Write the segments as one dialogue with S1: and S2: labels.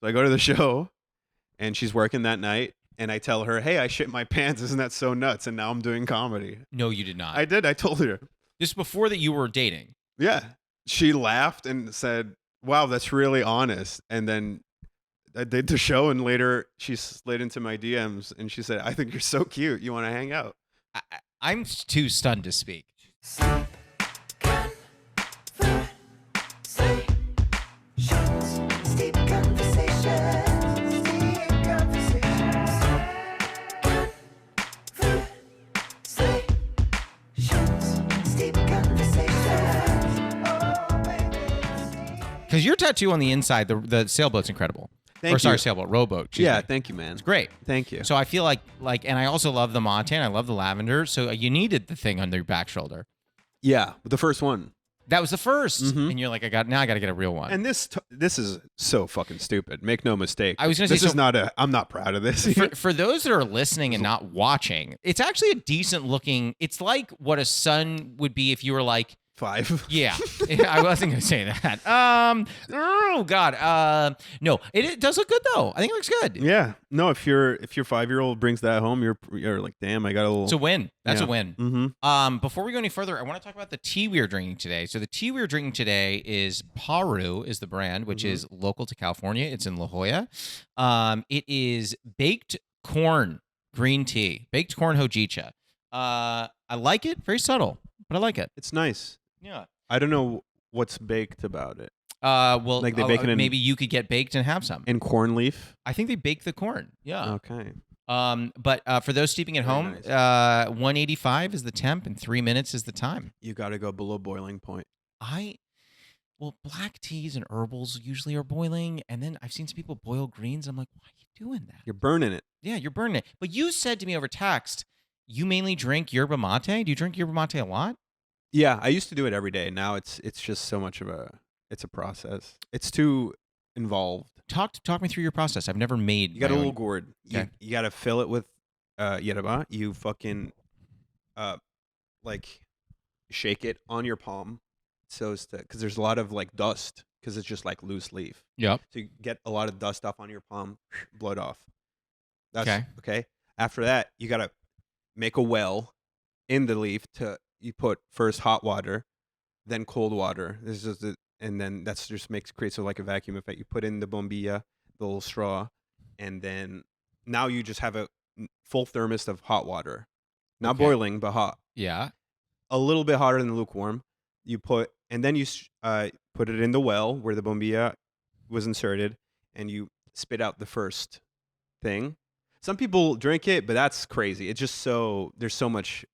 S1: So I go to the show, and she's working that night, and I tell her, "Hey, I shit my pants. Isn't that so nuts?" And now I'm doing comedy.
S2: No, you did not.
S1: I did. I told her.
S2: This before that you were dating.
S1: Yeah. She laughed and said, "Wow, that's really honest." And then I did the show, and later she slid into my DMs, and she said, "I think you're so cute. You want to hang out?"
S2: I'm too stunned to speak. Because your tattoo on the inside, the sailboat's incredible. Sailboat, rowboat.
S1: Yeah, thank you, man.
S2: It's great.
S1: Thank you.
S2: So I feel like, and I also love the mate, and I love the lavender. So you needed the thing on your back shoulder.
S1: Yeah, the first one.
S2: That was the first, and you're like, I got to get a real one.
S1: And this is so fucking stupid. Make no mistake.
S2: I was going to say,
S1: this is not I'm not proud of this.
S2: For those that are listening and not watching, it's actually a decent looking. It's like what a sun would be if you were like
S1: 5.
S2: Yeah, I wasn't gonna say that. Oh God, no, it does look good though. I think it looks good.
S1: Yeah, no, if your 5-year-old brings that home, you're like, damn, I got a little.
S2: It's a win. That's a win.
S1: Mm-hmm.
S2: Before we go any further, I want to talk about the tea we are drinking today. So the tea we are drinking today is Paru is the brand, which is local to California. It's in La Jolla. It is baked corn green tea, baked corn hojicha. I like it. Very subtle, but I like it.
S1: It's nice.
S2: Yeah.
S1: I don't know what's baked about it.
S2: Well,
S1: like they bake it in,
S2: maybe you could get baked and have some.
S1: In corn leaf?
S2: I think they bake the corn. Yeah.
S1: Okay.
S2: But for those steeping at home, nice. 185 is the temp and 3 minutes is the time.
S1: You got to go below boiling point.
S2: Well, black teas and herbals usually are boiling, and then I've seen some people boil greens. I'm like, why are you doing that?
S1: You're burning it.
S2: Yeah, you're burning it. But you said to me over text, you mainly drink yerba mate. Do you drink yerba mate a lot?
S1: Yeah, I used to do it every day. Now it's just so much of a process. It's too involved.
S2: Talk me through your process. I've never made.
S1: You got a little gourd.
S2: Okay.
S1: You got to fill it with yerba. You fucking like shake it on your palm, so as to, because there's a lot of like dust because it's just like loose leaf.
S2: Yep.
S1: So you get a lot of dust off on your palm, blow it off.
S2: That's
S1: okay. After that, you got to make a well in the leaf to. You put first hot water, then cold water. This is and then that's just creates like a vacuum effect. You put in the bombilla, the little straw, and then now you just have a full thermos of hot water, not boiling but hot.
S2: Yeah,
S1: a little bit hotter than lukewarm. You put and then you put it in the well where the bombilla was inserted, and you spit out the first thing. Some people drink it, but that's crazy. It's just there's so much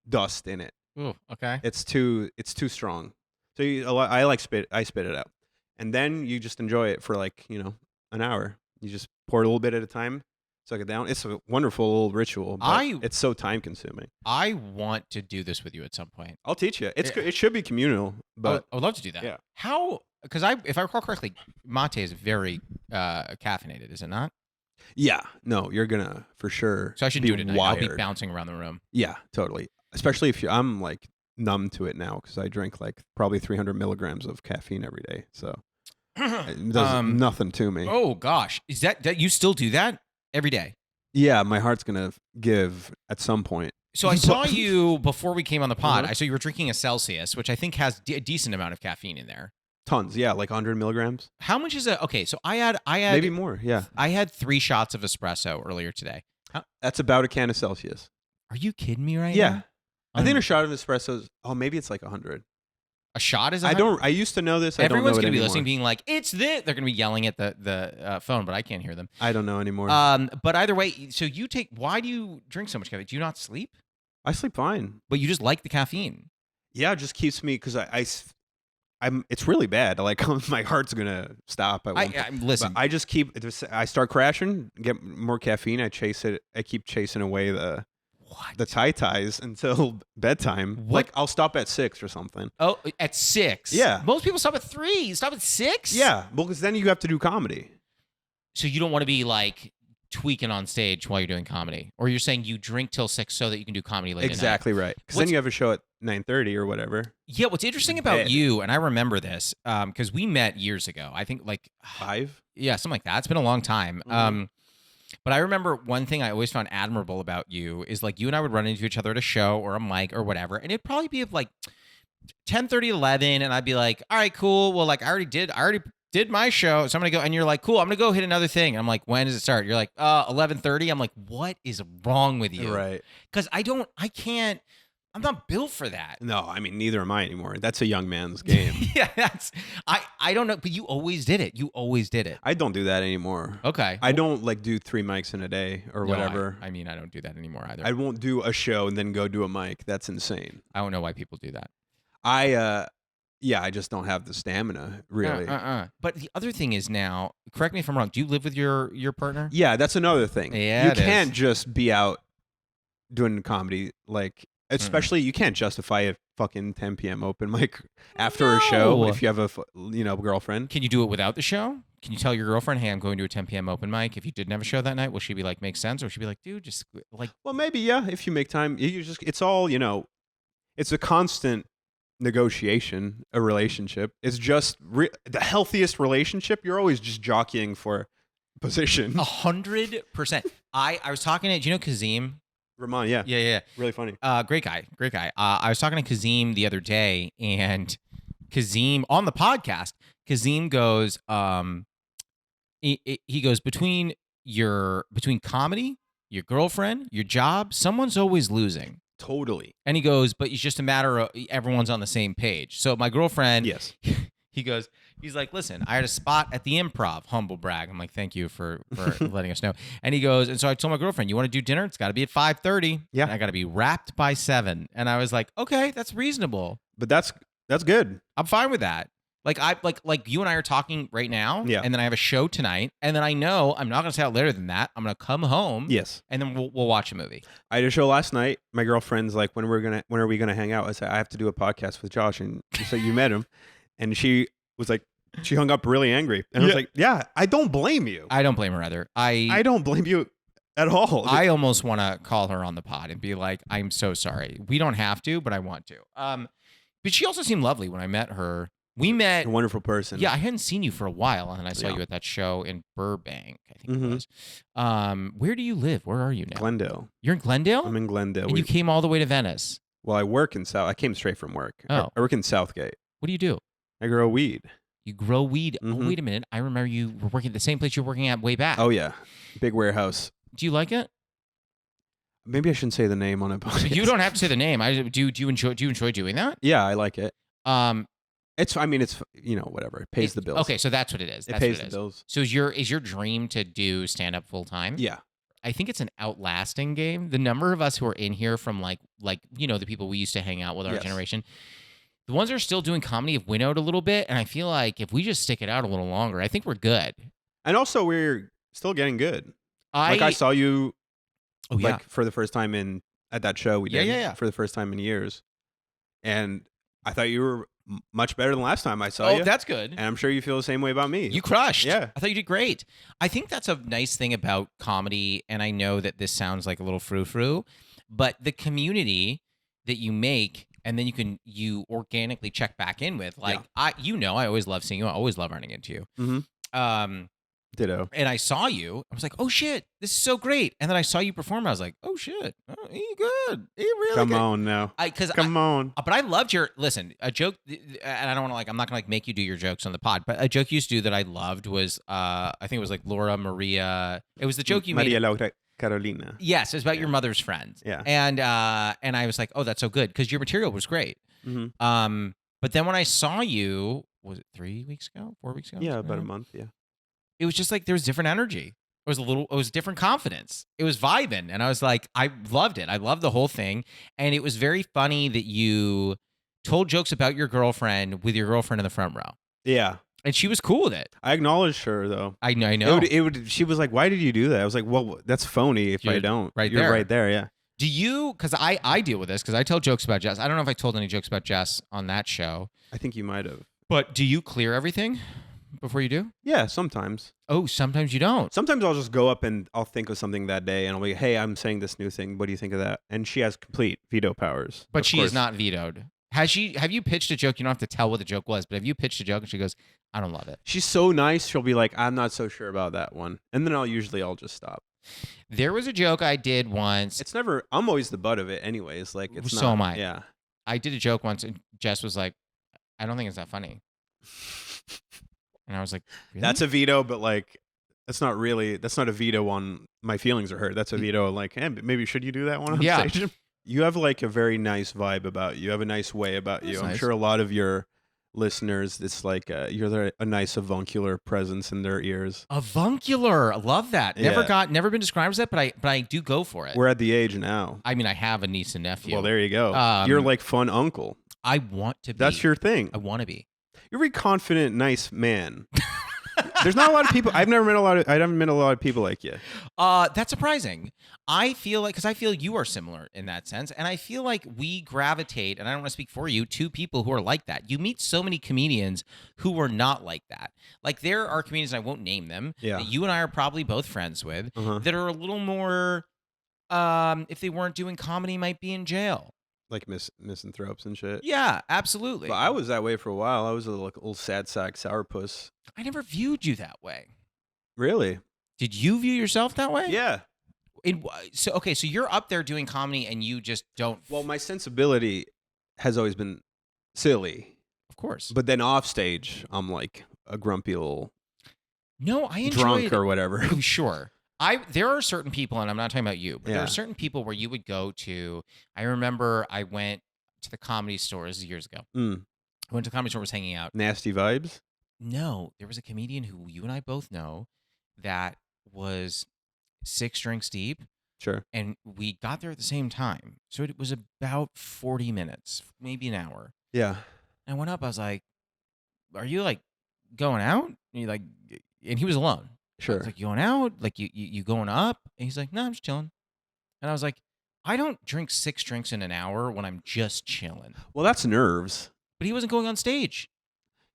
S1: dust in it.
S2: Ooh, okay.
S1: It's too strong. So I spit it out. And then you just enjoy it for like, an hour. You just pour it a little bit at a time, suck it down. It's a wonderful little ritual, but it's so time consuming.
S2: I want to do this with you at some point.
S1: I'll teach you. It should be communal, but
S2: I would love to do that.
S1: Yeah.
S2: How? Because if I recall correctly, mate is very caffeinated, is it not?
S1: Yeah. No, you're gonna for sure.
S2: So I should
S1: be
S2: do it tonight.
S1: wired.
S2: I'll be bouncing around the room.
S1: Yeah, totally. Especially if I'm like numb to it now because I drink like probably 300 milligrams of caffeine every day. So it does nothing to me.
S2: Oh gosh, is that you still do that every day?
S1: Yeah, my heart's gonna give at some point.
S2: So I saw you before we came on the pod. I saw you were drinking a Celsius, which I think has a decent amount of caffeine in there.
S1: Tons, yeah, like 100 milligrams.
S2: How much is it? Okay, so I had
S1: maybe more. Yeah,
S2: I had 3 shots of espresso earlier today.
S1: That's about a can of Celsius.
S2: Are you kidding me right now?
S1: Yeah. I think a shot of espresso is, maybe it's like 100.
S2: A shot is 100?
S1: I used to know this.
S2: Everyone's
S1: going to
S2: be listening, being like, it's this. They're going to be yelling at the phone, but I can't hear them.
S1: I don't know anymore.
S2: But either way, so why do you drink so much caffeine? Do you not sleep?
S1: I sleep fine.
S2: But you just like the caffeine.
S1: Yeah, it just keeps me, because it's really bad. Like, my heart's going to stop.
S2: Listen.
S1: But I start crashing, get more caffeine. I chase it. I keep chasing away the ties until bedtime. Like, I'll stop at 6 or something.
S2: Oh, at 6?
S1: Yeah.
S2: Most people stop at 3. You stop at 6?
S1: Yeah, because then you have to do comedy.
S2: So you don't want to be like tweaking on stage while you're doing comedy, or you're saying you drink till 6 so that you can do comedy later.
S1: Exactly right. Because then you have a show at 9:30 or whatever.
S2: Yeah, what's interesting about
S1: Dead.
S2: you, and I remember this, because we met years ago. I think like
S1: 5.
S2: yeah, something like that. It's been a long time.
S1: Mhm.
S2: But I remember one thing I always found admirable about you is like you and I would run into each other at a show or a mic or whatever, and it'd probably be of like 10:30, 11, and I'd be like, all right, cool. Well, like I already did my show, so I'm gonna go. And you're like, cool, I'm gonna go hit another thing. And I'm like, when does it start? You're like, 11:30. I'm like, what is wrong with you?
S1: Right.
S2: Because I'm not built for that.
S1: No, I mean, neither am I anymore. That's a young man's game.
S2: Yeah, I don't know, but you always did it. You always did it.
S1: I don't do that anymore.
S2: Okay.
S1: I don't like do 3 mics in a day or
S2: No,
S1: whatever.
S2: I mean, I don't do that anymore either.
S1: I won't do a show and then go do a mic. That's insane.
S2: I don't know why people do that.
S1: I just don't have the stamina, really.
S2: But the other thing is now, correct me if I'm wrong, do you live with your partner?
S1: Yeah, that's another thing.
S2: Yeah,
S1: you
S2: it
S1: can't
S2: is.
S1: just be out doing comedy, like, especially you can't justify a fucking 10 p.m. open mic after a show
S2: No.
S1: if you have a girlfriend.
S2: Can you do it without the show? Can you tell your girlfriend, hey, I'm going to a 10 p.m. open mic? If you didn't have a show that night, will she be like, makes sense? Or she'll be like, dude, just like.
S1: Well, maybe, yeah, if you make time. It's all, it's a constant negotiation, a relationship. It's just the healthiest relationship. You're always just jockeying for position.
S2: 100%. I was talking to, do you know Kazim?
S1: Ramon, yeah.
S2: Yeah.
S1: Really funny.
S2: Great guy. I was talking to Kazim the other day, and Kazim on the podcast, Kazim goes, he goes, between comedy, your girlfriend, your job, someone's always losing.
S1: Totally.
S2: And he goes, but it's just a matter of everyone's on the same page. So my girlfriend,
S1: Yes.
S2: he's like, listen, I had a spot at the Improv, humble brag. I'm like, thank you for letting us know. And he goes, and so I told my girlfriend, you want to do dinner? It's got to be at 5:30.
S1: Yeah.
S2: And I got to be wrapped by 7. And I was like, okay, that's reasonable.
S1: But that's good.
S2: I'm fine with that. Like like you and I are talking right now,
S1: Yeah.
S2: and then I have a show tonight, and then I know I'm not going to stay out later than that. I'm going to come home,
S1: Yes.
S2: and then we'll watch a movie.
S1: I had a show last night. My girlfriend's like, when are we gonna hang out? I said, I have to do a podcast with Josh, and she said, you met him, and she was like, she hung up really angry, and I was like, yeah, I don't blame you.
S2: I don't blame her either.
S1: I don't blame you at all.
S2: I almost want to call her on the pod and be like, I'm so sorry. We don't have to, but I want to. But she also seemed lovely when I met her. We met.
S1: A wonderful person.
S2: Yeah, I hadn't seen you for a while, and then I saw
S1: Yeah.
S2: you at that show in Burbank, I think
S1: Mhm.
S2: it was. Where do you live? Where are you now?
S1: Glendale.
S2: You're in Glendale?
S1: I'm in Glendale.
S2: And you came all the way to Venice.
S1: Well, I work in South. I came straight from work.
S2: Oh.
S1: I work in Southgate.
S2: What do you do?
S1: I grow weed.
S2: You grow weed. Oh,
S1: Mhm.
S2: wait a minute. I remember you were working at the same place you were working at way back.
S1: Oh yeah, big warehouse.
S2: Do you like it?
S1: Maybe I shouldn't say the name on a podcast.
S2: You don't have to say the name. Do you enjoy doing that?
S1: Yeah, I like it.
S2: Um,
S1: It's whatever. It pays the bills.
S2: Okay, so that's what it is.
S1: It
S2: That's
S1: pays
S2: what
S1: the
S2: it is.
S1: bills.
S2: So is your dream to do stand up full time?
S1: Yeah.
S2: I think it's an outlasting game. The number of us who are in here from like the people we used to hang out with our
S1: Yes.
S2: generation, the ones that are still doing comedy have winnowed a little bit, and I feel like if we just stick it out a little longer, I think we're good.
S1: And also, we're still getting good. I saw you
S2: Oh yeah.
S1: for the first time at that show we did.
S2: Yeah.
S1: For the first time in years, and I thought you were much better than last time I saw you.
S2: That's good.
S1: And I'm sure you feel the same way about me.
S2: You crushed.
S1: Yeah.
S2: I thought you did great. I think that's a nice thing about comedy, and I know that this sounds like a little frou-frou, but the community that you make, and then you organically check back in with, like, I always love seeing you. I always love running into you.
S1: Mm-hmm. Ditto.
S2: And I saw you. I was like, oh shit, this is so great. And then I saw you perform. I was like, oh shit, he good. He really
S1: Come
S2: good.
S1: on now.
S2: Come
S1: on.
S2: But I loved a joke, and I don't want to I'm not gonna make you do your jokes on the pod, but a joke you used to do that I loved was I think it was like Laura Maria. It was the joke you
S1: Maria
S2: made.
S1: Laura Carolina.
S2: Yes, it was about your mother's friend.
S1: Yeah.
S2: And I was like, oh, that's so good because your material was great.
S1: Mm-hmm.
S2: But then when I saw you, was it 3 weeks ago, 4 weeks ago?
S1: Yeah, about a month. Yeah.
S2: It was just like there was different energy. It was different confidence. It was vibing. And I was like, I loved it. I loved the whole thing. And it was very funny that you told jokes about your girlfriend with your girlfriend in the front row.
S1: Yeah.
S2: And she was cool with it.
S1: I acknowledged her though.
S2: I know.
S1: She was like, "Why did you do that?" I was like, "Well, that's phony. If I don't,
S2: You're
S1: right there, yeah."
S2: Do you? Because I deal with this because I tell jokes about Jess. I don't know if I told any jokes about Jess on that show.
S1: I think you might have.
S2: But do you clear everything? before you do?
S1: Yeah, sometimes.
S2: Oh, sometimes you don't.
S1: Sometimes I'll just go up and I'll think of something that day, and I'll be, hey, I'm saying this new thing. What do you think of that? And she has complete veto powers.
S2: But
S1: of
S2: she
S1: course.
S2: is not vetoed. Have you pitched a joke? You don't have to tell what the joke was, but have you pitched a joke and she goes, I don't love it.
S1: She's so nice. She'll be like, I'm not so sure about that one. And then I'll just stop.
S2: There was a joke I did once.
S1: It's never, I'm always the butt of it anyways. Like, it's
S2: So
S1: not.
S2: am I.
S1: Yeah.
S2: I did a joke once and Jess was like, I don't think it's that funny. And I was like, really?
S1: That's a veto, but like, that's not a veto on my feelings are hurt. That's a veto like, hey, maybe should you do that one on stage? You have like a very nice vibe about you. You have a nice way about you.
S2: That's
S1: I'm
S2: nice.
S1: sure a lot of your listeners, it's like you're a nice avuncular presence in their ears.
S2: Avuncular. I love that.
S1: Yeah.
S2: Never been described as that, but I do go for it.
S1: We're at the age now.
S2: I mean, I have a niece and nephew.
S1: Well, there you go. You're like fun uncle.
S2: I want to be.
S1: That's your thing.
S2: I want to be.
S1: You're a very confident, nice man. There's not a lot of people. I haven't met a lot of people like you.
S2: That's surprising. I feel like, because I feel you are similar in that sense, and I feel like we gravitate, and I don't want to speak for you, to people who are like that. You meet so many comedians who are not like that. Like there are comedians, and I won't name them, that you and I are probably both friends with, that are a little more, if they weren't doing comedy, might be in jail.
S1: Like misanthropes and shit.
S2: Yeah, absolutely.
S1: But I was that way for a while. I was a little sad sack sourpuss.
S2: I never viewed you that way.
S1: Really?
S2: Did you view yourself that way?
S1: Yeah.
S2: So you're up there doing comedy and you just don't.
S1: Well, my sensibility has always been silly.
S2: Of course.
S1: But then off stage, I'm like a grumpy little
S2: No, I enjoyed
S1: drunk or whatever.
S2: Oh, sure. There are certain people, and I'm not talking about you, but there
S1: Yeah.
S2: are certain people where you would go to. I remember I went to the Comedy Store. This is years ago. I went to the Comedy Store, was hanging out.
S1: Nasty vibes?
S2: No, there was a comedian who you and I both know that was 6 drinks deep.
S1: Sure.
S2: And we got there at the same time. So it was about 40 minutes, maybe an hour.
S1: Yeah.
S2: And I went up, I was like, are you like going out? And he was alone.
S1: Sure.
S2: I was like, you going out? Like you going up? And he's like, no, I'm just chilling. And I was like, I don't drink 6 drinks in an hour when I'm just chilling.
S1: Well, that's nerves.
S2: But he wasn't going on stage.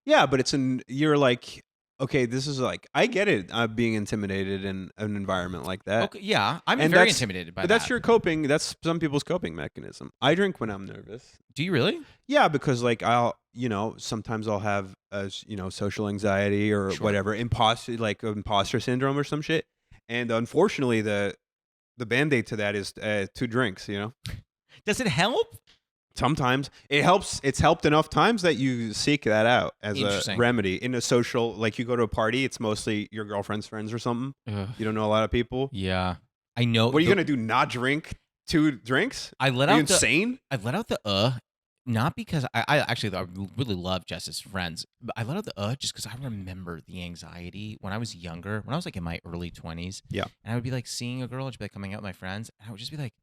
S1: Yeah, but you're like, okay, this is like, I get it, being intimidated in an environment like that.
S2: Okay, yeah, I'm
S1: And
S2: very intimidated by
S1: But
S2: that.
S1: that's your coping. That's some people's coping mechanism. I drink when I'm nervous.
S2: Do you really?
S1: Yeah, because like sometimes I'll have social anxiety or
S2: Sure.
S1: whatever, imposter syndrome or some shit. And unfortunately, the band-aid to that is 2 drinks.
S2: Does it help?
S1: Sometimes it helps. It's helped enough times that you seek that out as a remedy in a social. Like you go to a party, it's mostly your girlfriend's friends or something.
S2: Ugh.
S1: You don't know a lot of people.
S2: Yeah, I know.
S1: What are you gonna do? Not drink 2 drinks?
S2: I let
S1: Are you
S2: out
S1: insane?
S2: I let out the not because I really love Jess's friends, but I let out the just because I remember the anxiety when I was younger, when I was like in my early 20s.
S1: Yeah.
S2: And I would be like seeing a girl, and she'd be like coming out with my friends, and I would just be like,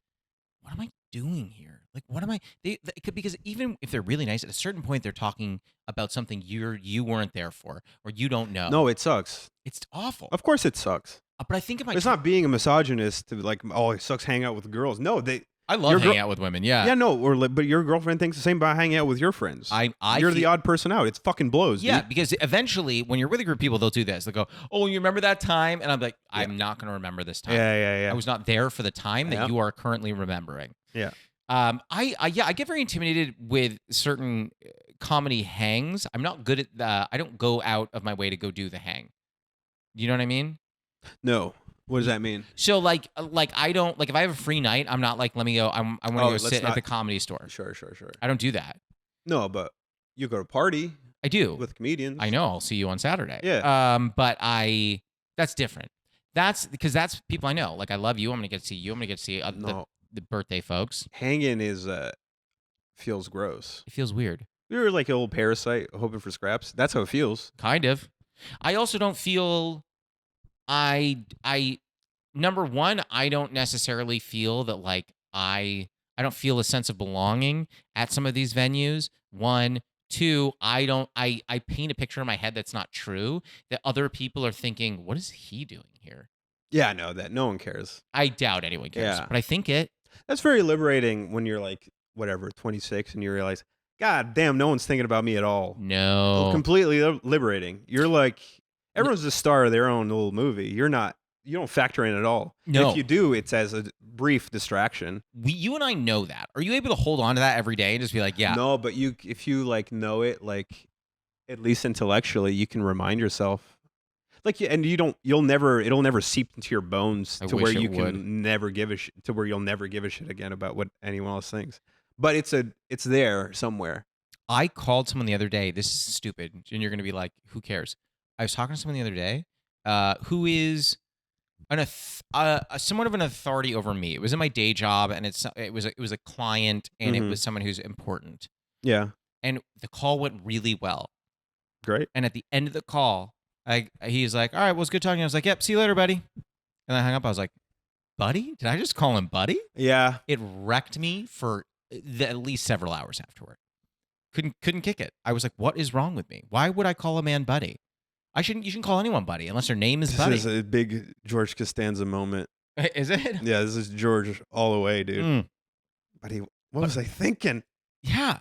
S2: what am I doing here? Like, what am I? Because even if they're really nice, at a certain point, they're talking about something you weren't there for, or you don't know.
S1: No, it sucks.
S2: It's awful.
S1: Of course, it sucks.
S2: But I think
S1: It's not being a misogynist to like, oh, it sucks hanging out with girls. No,
S2: I love hanging out with women. Yeah.
S1: Yeah, no, but your girlfriend thinks the same about hanging out with your friends. You're the odd person out. It fucking blows.
S2: Yeah,
S1: dude.
S2: because eventually, when you're with a group of people, they'll do this. They'll go, "Oh, you remember that time?" And I'm like, "I'm not going to remember this time.
S1: Yeah.
S2: I was not there for the time that you are currently remembering."
S1: Yeah.
S2: I get very intimidated with certain comedy hangs. I'm not good at I don't go out of my way to go do the hang. You know what I mean?
S1: No. What does that mean?
S2: So like I don't like if I have a free night, I'm not like let me go. I want to go sit at the Comedy Store.
S1: Sure.
S2: I don't do that.
S1: No, but you go to party.
S2: I do
S1: with comedians.
S2: I know. I'll see you on Saturday.
S1: Yeah.
S2: But that's different. That's because that's people I know. Like I love you. I'm gonna get to see you. I'm gonna get to see the birthday folks.
S1: Hanging is feels gross.
S2: It feels weird.
S1: You're like an old parasite hoping for scraps. That's how it feels.
S2: Kind of. I also don't feel. Number one, I don't necessarily feel that like I don't feel a sense of belonging at some of these venues. 1, 2, I paint a picture in my head that's not true, that other people are thinking, what is he doing here?
S1: Yeah, I know that. No one cares.
S2: I doubt anyone cares,
S1: Yeah.
S2: but I think it.
S1: That's very liberating when you're like, whatever, 26 and you realize, God damn, no one's thinking about me at all.
S2: No.
S1: Completely liberating. You're like, everyone's the star of their own little movie. You're not. You don't factor in at all.
S2: No.
S1: And if you do, it's as a brief distraction.
S2: You and I know that. Are you able to hold on to that every day and just be like, yeah?
S1: No, but if you like know it, like at least intellectually, you can remind yourself. Like, and it'll never seep into your bones to where you can never give a shit, to where you'll never give a shit again about what anyone else thinks. But it's there somewhere.
S2: I called someone the other day. This is stupid, and you're gonna be like, who cares? I was talking to someone the other day, who is somewhat of an authority over me. It was in my day job, and it was a client, and it was someone who's important.
S1: Yeah.
S2: And the call went really well.
S1: Great.
S2: And at the end of the call, he's like, "All right, well, it's good talking." I was like, "Yep, see you later, buddy." And I hung up. I was like, "Buddy? Did I just call him buddy?"
S1: Yeah.
S2: It wrecked me for at least several hours afterward. Couldn't kick it. I was like, "What is wrong with me? Why would I call a man buddy? You shouldn't call anyone buddy unless their name is Buddy."
S1: This is a big George Costanza moment.
S2: Is it?
S1: Yeah, this is George all the way, dude. Buddy, what was I thinking?
S2: Yeah.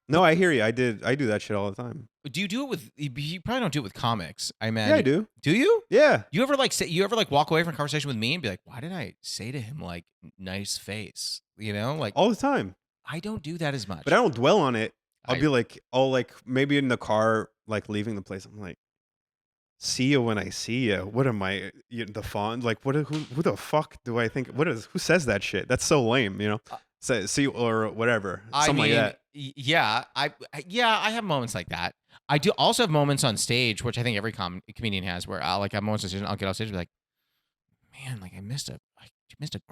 S1: No, I hear you. I do that shit all the time.
S2: Do you do it with? You probably don't do it with comics. I imagine.
S1: Yeah, I do.
S2: Do you?
S1: Yeah.
S2: You ever walk away from a conversation with me and be like, "Why did I say to him like nice face?" You know, like
S1: all the time.
S2: I don't do that as much.
S1: But I don't dwell on it. I'll like maybe in the car, like leaving the place. I'm like, see you when I see you. What am I? The font? Like, who the fuck do I think? Who says that shit? That's so lame, you know. Say see or whatever. Something like that.
S2: Yeah, I have moments like that. I do also have moments on stage, which I think every comedian has, where I'll like have moments on stage and I'll get off stage and be like, man, like I missed a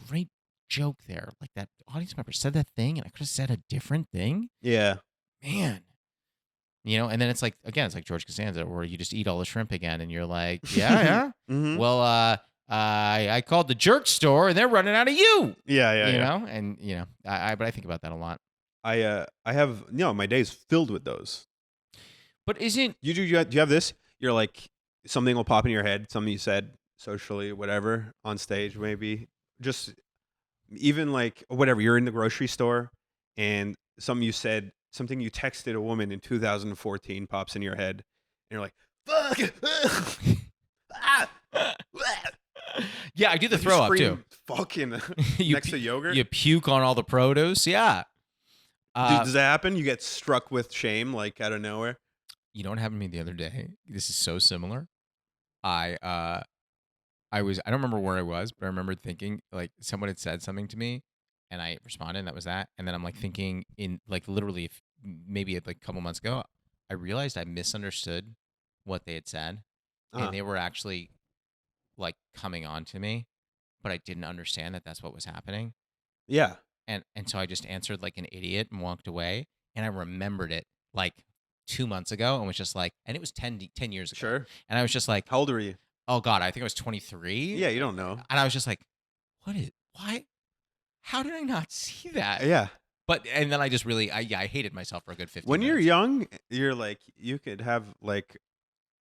S2: great joke there. Like that audience member said that thing and I could have said a different thing.
S1: Yeah.
S2: Man. You know, and then it's like, again, it's like George Costanza, where you just eat all the shrimp again and you're like, yeah.
S1: Mm-hmm.
S2: Well, I called the jerk store and they're running out of you.
S1: Yeah.
S2: You know, and you know, but I think about that a lot.
S1: I have my days filled with those.
S2: But isn't
S1: do you have this? You're like, something will pop in your head, something you said socially, whatever, on stage, maybe. Just even like whatever, you're in the grocery store and something you texted a woman in 2014 pops in your head and you're like, fuck.
S2: Yeah, I do the throw up too.
S1: Fucking next to yogurt.
S2: You puke on all the produce. Yeah.
S1: Does that happen? You get struck with shame like out of nowhere?
S2: You know what happened to me the other day? This is so similar. I don't remember where I was, but I remember thinking like someone had said something to me and I responded and that was that. And then I'm like thinking in like literally maybe like a couple months ago, I realized I misunderstood what they had said and they were actually like coming on to me, but I didn't understand that that's what was happening.
S1: Yeah.
S2: And so I just answered like an idiot and walked away. And I remembered it like 2 months ago and was just like, and it was 10 years ago.
S1: Sure.
S2: And I was just like,
S1: how old were you?
S2: Oh God, I think I was 23.
S1: Yeah, you don't know.
S2: And I was just like, why? How did I not see that?
S1: Yeah.
S2: But, and then I just really, I hated myself for a good 15
S1: When
S2: minutes.
S1: you're young, you're like, you could have like,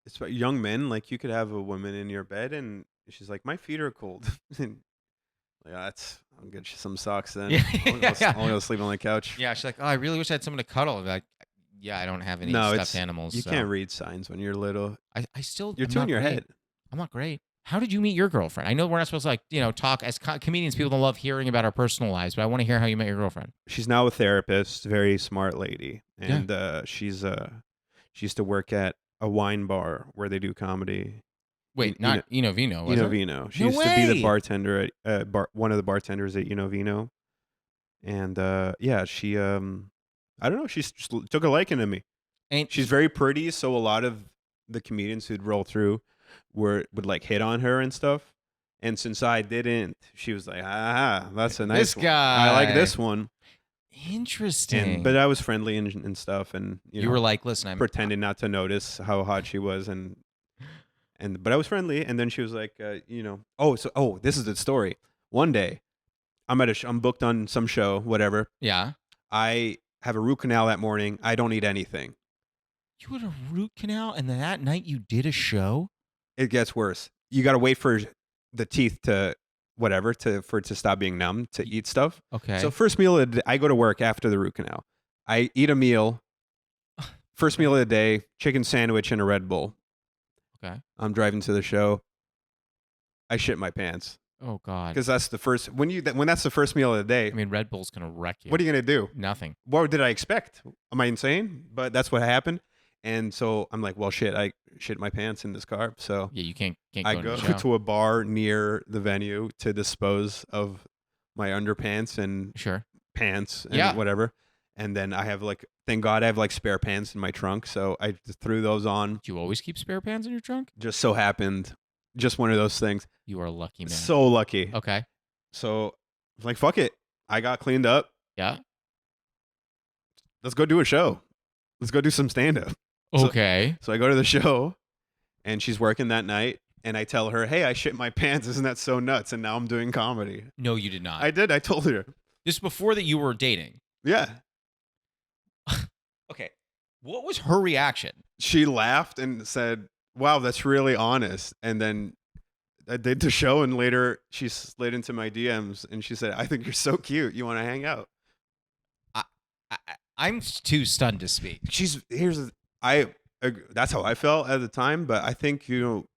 S1: it's young men, like you could have a woman in your bed and she's like, my feet are cold. And like, I'll get you some socks then.
S2: Yeah.
S1: I'll go sleep on the couch.
S2: Yeah, she's like, oh, I really wish I had someone to cuddle. I'm like, yeah, I don't have any stuffed animals.
S1: You can't read signs when you're little.
S2: You're
S1: too in your head.
S2: I'm not great. How did you meet your girlfriend? I know we're not supposed to like, talk as comedians. People don't love hearing about our personal lives, but I want to hear how you met your girlfriend.
S1: She's now a therapist, very smart lady, and she used to work at a wine bar where they do comedy.
S2: Wait, not Eno Vino, was
S1: Eno
S2: it?
S1: Vino. She used to be the bartender at one of the bartenders at Eno Vino, and she I don't know, she just took a liking to me. And she's very pretty, so a lot of the comedians who'd roll through would like hit on her and stuff. And since I didn't, she was like, that's a nice
S2: this guy.
S1: one. I like this one.
S2: Interesting.
S1: But I was friendly and stuff, and
S2: you were like, listen, I'm
S1: pretending not to notice how hot she was, but I was friendly. And then she was like, this is the story. One day, I'm booked on some show, whatever.
S2: Yeah.
S1: I have a root canal that morning. I don't eat anything.
S2: You had a root canal, and then that night you did a show?
S1: It gets worse. You got to wait for the teeth to for it to stop being numb to eat stuff.
S2: Okay.
S1: So first meal, I go to work after the root canal. I eat a meal, First meal of the day, chicken sandwich and a Red Bull.
S2: Okay.
S1: I'm driving to the show. I shit my pants
S2: Oh God.
S1: because that's the first when that's the first meal of the day.
S2: I mean, Red Bull's gonna wreck you.
S1: What are you gonna do?
S2: Nothing.
S1: What did I expect? Am I insane? But that's what happened. And so I'm like, well, shit, I shit my pants in this car. So
S2: Yeah, you can't
S1: I
S2: go
S1: go
S2: to the show.
S1: to a bar near the venue to dispose of my underpants and
S2: Sure.
S1: pants and
S2: Yeah.
S1: whatever. And then I have like, thank God I have like spare pants in my trunk. So I just threw those on.
S2: Do you always keep spare pants in your trunk?
S1: Just so happened. Just one of those things.
S2: You are a lucky man.
S1: So lucky.
S2: Okay.
S1: So I was like, fuck it. I got cleaned up.
S2: Yeah.
S1: Let's go do a show. Let's go do some stand up.
S2: Okay.
S1: So I go to the show and she's working that night and I tell her, hey, I shit my pants. Isn't that so nuts? And now I'm doing comedy.
S2: No, you did not.
S1: I did. I told her.
S2: This is before that you were dating.
S1: Yeah.
S2: Okay. What was her reaction?
S1: She laughed and said, wow, that's really honest. And then I did the show and later she slid into my DMs and she said, I think you're so cute. You want to hang out?
S2: I'm too stunned to speak.
S1: That's how I felt at the time. But I think,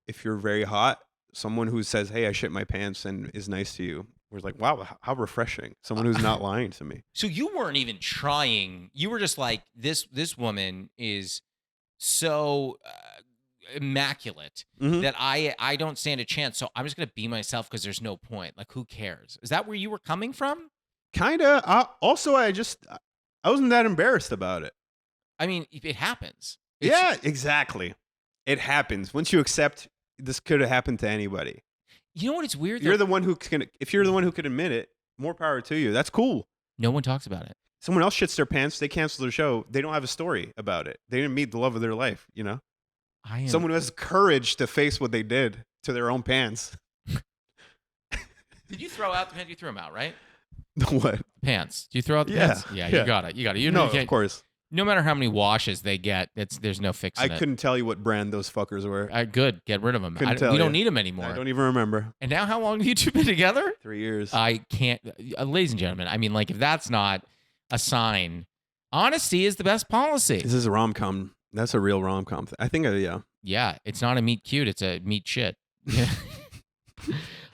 S1: if you're very hot, someone who says, hey, I shit my pants and is nice to you, was like, wow, how refreshing. Someone who's not lying to me.
S2: So you weren't even trying. You were just like, this woman is so immaculate that I don't stand a chance. So I'm just going to be myself because there's no point. Like, who cares? Is that where you were coming from?
S1: Kind of. Also, I wasn't that embarrassed about it.
S2: I mean, it happens.
S1: Yeah, exactly. It happens. Once you accept this could have happened to anybody.
S2: You know what? It's weird.
S1: You're the one who can. If you're the one who could admit it, more power to you. That's cool.
S2: No one talks about it.
S1: Someone else shits their pants. They cancel their show. They don't have a story about it. They didn't meet the love of their life. Someone who has courage to face what they did to their own pants.
S2: Did you throw out the pants? You threw them out, right?
S1: What?
S2: Pants. Do you throw out the
S1: Yeah.
S2: pants? Yeah, you got it. You got it. You
S1: No,
S2: know,
S1: of course.
S2: No matter how many washes they get, there's no fixing
S1: I
S2: it.
S1: couldn't tell you what brand those fuckers were.
S2: Good. Get rid of them.
S1: Couldn't tell
S2: we don't
S1: you.
S2: need them anymore.
S1: I don't even remember.
S2: And now, how long have you two been together?
S1: 3 years.
S2: I can't. Ladies and gentlemen, I mean, like, if that's not a sign, honesty is the best policy.
S1: This is a rom-com. That's a real rom-com thing. I think, yeah.
S2: Yeah, it's not a meat cute. It's a meat shit.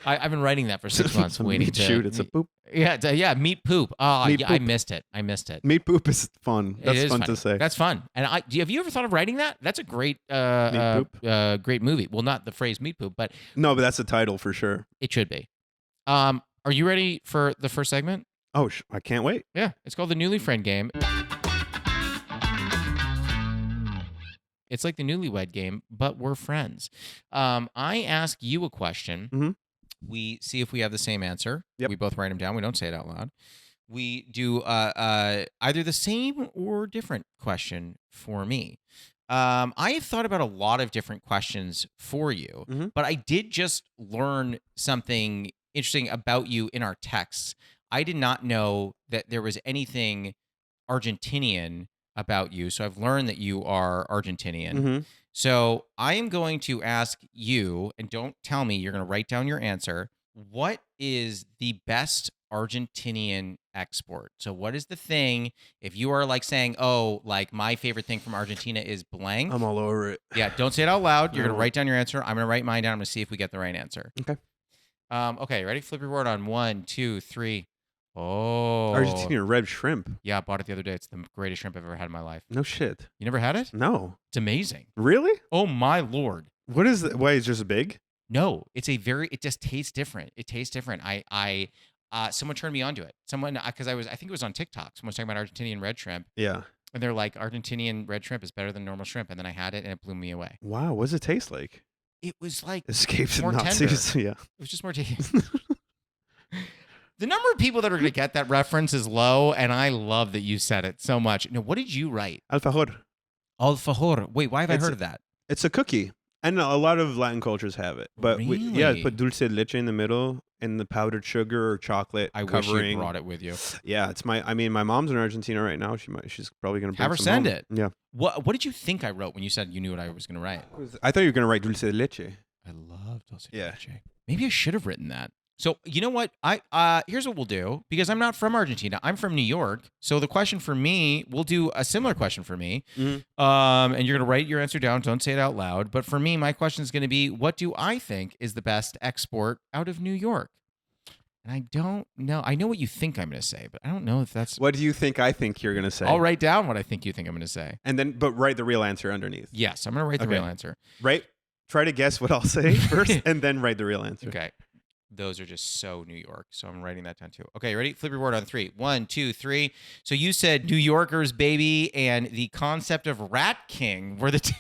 S2: I've been writing that for 6 months, waiting to
S1: shoot. It's a poop.
S2: Yeah, meat poop. Oh,
S1: Meat
S2: yeah, I
S1: poop.
S2: missed it.
S1: Meat poop is fun.
S2: It
S1: That's
S2: is
S1: fun
S2: funny.
S1: to say.
S2: That's fun. And have you ever thought of writing that? That's a great,
S1: Meat
S2: great movie. Well, not the phrase meat poop, but
S1: No, but that's the title for sure.
S2: it should be. Are you ready for the first segment?
S1: Oh, I can't wait.
S2: Yeah, it's called the Newly Friend Game. It's like the Newlywed Game, but we're friends. I ask you a question.
S1: Mhm.
S2: We see if we have the same answer.
S1: Yep.
S2: We both write them down. We don't say it out loud. We do either the same or different question for me. I have thought about a lot of different questions for you,
S1: Mhm.
S2: but I did just learn something interesting about you in our texts. I did not know that there was anything Argentinian about you. So I've learned that you are Argentinian.
S1: Mhm.
S2: So I am going to ask you, and don't tell me, you're going to write down your answer. What is the best Argentinian export? So what is the thing, if you are like saying, oh, like my favorite thing from Argentina is blank.
S1: I'm all over it.
S2: Yeah, don't say it out loud. You're going
S1: No.
S2: to write down your answer. I'm going to write mine down. I'm going to see if we get the right answer.
S1: Okay.
S2: Okay, ready? Flip your board on 1, 2, 3. Oh.
S1: Argentinian red shrimp.
S2: Yeah, I bought it the other day. It's the greatest shrimp I've ever had in my life.
S1: No shit.
S2: You never had it?
S1: No.
S2: It's amazing.
S1: Really?
S2: Oh my Lord.
S1: What is it? Why is it just big?
S2: No, it just tastes different. It tastes different. Someone turned me onto it. Because I think it was on TikTok. Someone was talking about Argentinian red shrimp.
S1: Yeah.
S2: And they're like, Argentinian red shrimp is better than normal shrimp. And then I had it and it blew me away.
S1: Wow. What does it taste like?
S2: It was like,
S1: Escapes
S2: more
S1: Nazis. Yeah.
S2: it was just more tasty. The number of people that are going to get that reference is low. And I love that you said it so much. No, what did you write?
S1: Alfajor.
S2: Alfajor. Wait, why have I
S1: It's
S2: heard of that?
S1: It's a cookie. And a lot of Latin cultures have it. But
S2: Really?
S1: put dulce de leche in the middle and the powdered sugar or chocolate
S2: I wish
S1: covering.
S2: you brought it with you.
S1: Yeah, my mom's in Argentina right now. She's probably going to
S2: Have her send
S1: home.
S2: it.
S1: Yeah.
S2: What did you think I wrote when you said you knew what I was going to write?
S1: I thought you were going to write dulce de leche.
S2: I love dulce de
S1: Yeah.
S2: leche. Maybe I should have written that. So you know what? Here's what we'll do, because I'm not from Argentina. I'm from New York. So the question for me, we'll do a similar question for me. And you're gonna write your answer down. Don't say it out loud. But for me, my question is gonna be, what do I think is the best export out of New York? And I don't know. I know what you think I'm gonna say, but I don't know if that's.
S1: What do you think I think you're going to say?
S2: I'll write down what I think you think I'm gonna say.
S1: And then, but write the real answer underneath.
S2: Yes, I'm gonna write the real answer.
S1: Right? Try to guess what I'll say first and then write the real answer.
S2: Okay. Those are just so New York. So I'm writing that down too. Okay, ready? Flip your board on 3. 1, 2, 3. So you said New Yorkers, baby, and the concept of Rat King were the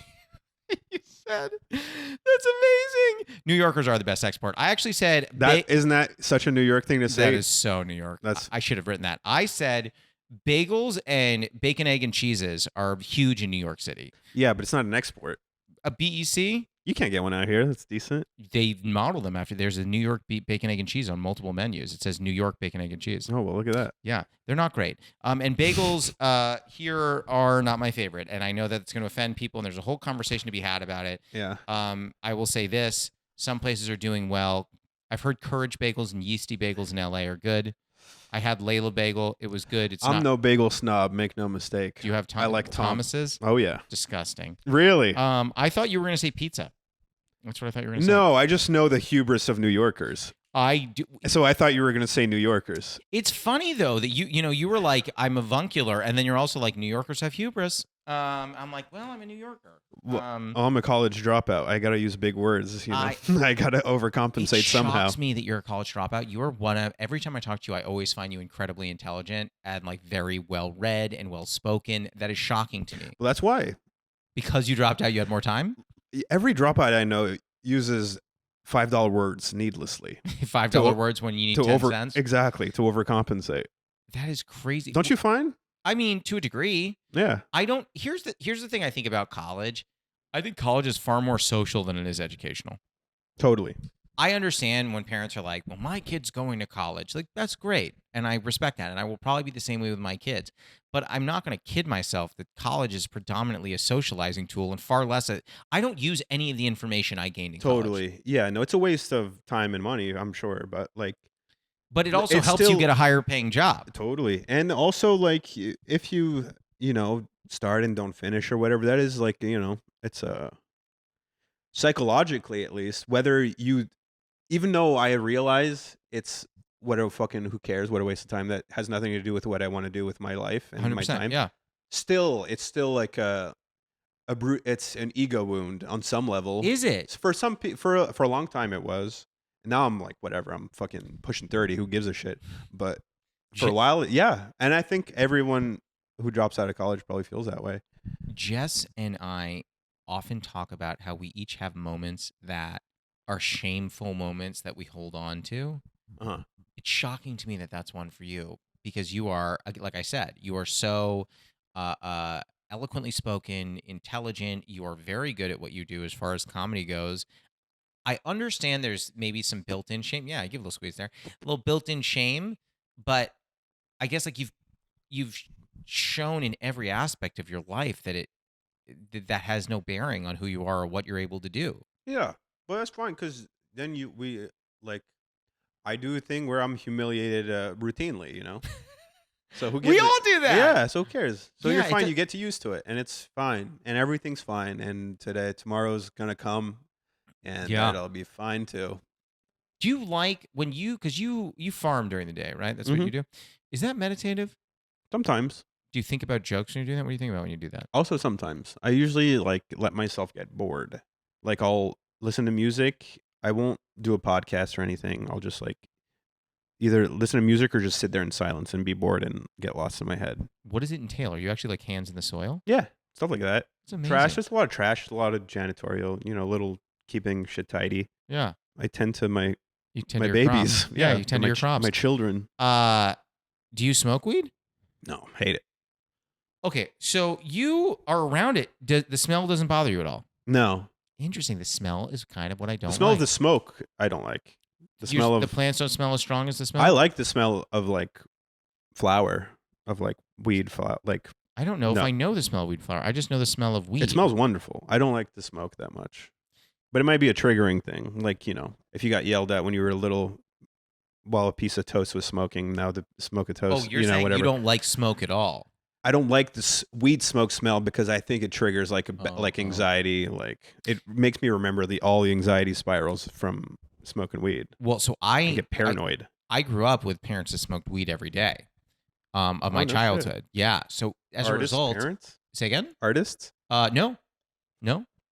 S2: you said. That's amazing. New Yorkers are the best export. I actually said
S1: Isn't that such a New York thing to say?
S2: That is so New York. I should have written that. I said bagels and bacon, egg, and cheeses are huge in New York City.
S1: Yeah, but it's not an export.
S2: A BEC?
S1: You can't get one out here. That's decent.
S2: They model them after. There's a New York bacon, egg, and cheese on multiple menus. It says New York bacon, egg, and cheese.
S1: Oh, well, look at that.
S2: Yeah, they're not great. And bagels here are not my favorite. And I know that it's going to offend people, and there's a whole conversation to be had about it.
S1: Yeah.
S2: I will say this. Some places are doing well. I've heard Courage bagels and Yeasty bagels in LA are good. I had Layla bagel. It was good.
S1: I'm no bagel snob. Make no mistake.
S2: Do you have
S1: I like
S2: Thomas's?
S1: Oh, yeah.
S2: Disgusting.
S1: Really?
S2: I thought you were going to say pizza. That's what I thought you were going to say.
S1: No, I just know the hubris of New Yorkers.
S2: I do.
S1: So I thought you were going to say New Yorkers.
S2: It's funny though that you were like, I'm avuncular, and then you're also like, New Yorkers have hubris. I'm like, well, I'm a New Yorker.
S1: I'm a college dropout. I got to use big words. I got to overcompensate somehow.
S2: It shocks me that you're a college dropout. You are one of, every time I talk to you, I always find you incredibly intelligent and like very well read and well spoken. That is shocking to me.
S1: Well, that's why.
S2: Because you dropped out, you had more time?
S1: Every dropout I know uses $5 words needlessly.
S2: $5 words when you need 10 cents?
S1: Exactly, to overcompensate.
S2: That is crazy.
S1: Don't you find?
S2: I mean, to a degree.
S1: Yeah.
S2: I don't. Here's the thing I think about college. I think college is far more social than it is educational.
S1: Totally.
S2: I understand when parents are like, well, my kid's going to college. Like, that's great. And I respect that. And I will probably be the same way with my kids. But I'm not going to kid myself that college is predominantly a socializing tool and far less I don't use any of the information I gained in college.
S1: Totally. Yeah, no, it's a waste of time and money, I'm sure. But
S2: it also helps you get a higher paying job.
S1: Totally. And also, like, if you start and don't finish or whatever, that is like, it's psychologically at least, whether you, even though I realize it's who cares, what a waste of time, that has nothing to do with what I want to do with my life and my time.
S2: Yeah.
S1: It's still like it's an ego wound on some level.
S2: Is it?
S1: For some for a long time it was. Now I'm like, whatever, I'm fucking pushing 30, who gives a shit? But for a while, yeah. And I think everyone who drops out of college probably feels that way.
S2: Jess and I often talk about how we each have moments that are shameful moments that we hold on to.
S1: Uh-huh.
S2: It's shocking to me that that's one for you, because you are, like I said, you are so eloquently spoken, intelligent. You are very good at what you do as far as comedy goes. I understand there's maybe some built-in shame. Yeah, I give a little squeeze there. A little built-in shame, but I guess like you've shown in every aspect of your life that that has no bearing on who you are or what you're able to do.
S1: Yeah, well, that's fine, because then I do a thing where I'm humiliated routinely, So who gives
S2: we all do that.
S1: Yeah, so who cares? So
S2: Yeah,
S1: you're fine. You get to used to it, and it's fine, and everything's fine. And tomorrow's gonna come, and that'll be fine too.
S2: Do you like because you farm during the day, right? That's what you do. Is that meditative?
S1: Sometimes.
S2: Do you think about jokes when you're doing that? What do you think about when you do that?
S1: Also, sometimes I usually let myself get bored. Like, I'll listen to music. I won't do a podcast or anything. I'll just either listen to music or just sit there in silence and be bored and get lost in my head.
S2: What does it entail? Are you actually like hands in the soil?
S1: Yeah, stuff like that.
S2: It's amazing.
S1: Trash. Just a lot of trash. A lot of janitorial. Little keeping shit tidy.
S2: Yeah.
S1: I tend to my
S2: your
S1: babies.
S2: Crops. Yeah, you tend to your crops.
S1: My children.
S2: Do you smoke weed?
S1: No, hate it.
S2: Okay, so you are around it. The smell doesn't bother you at all?
S1: No.
S2: Interesting. The smell is kind of what I don't like.
S1: The smell of the smoke, I don't like.
S2: The plants don't smell as strong as the smell?
S1: I like the smell of flower, of weed flower.
S2: I don't know if I know the smell of weed flower. I just know the smell of weed.
S1: It smells wonderful. I don't like the smoke that much. But it might be a triggering thing. If you got yelled at when you were a little while a piece of toast was smoking. Now the smoke of toast,
S2: Oh, you're saying
S1: whatever.
S2: you don't like smoke at all.
S1: I don't like the weed smoke smell because I think it triggers like like anxiety. Like it makes me remember all the anxiety spirals from smoking weed.
S2: Well, so
S1: I get paranoid.
S2: I grew up with parents that smoked weed every day of my
S1: no
S2: childhood.
S1: shit.
S2: Yeah. So as a result,
S1: parents?
S2: say again?
S1: Artists?
S2: No.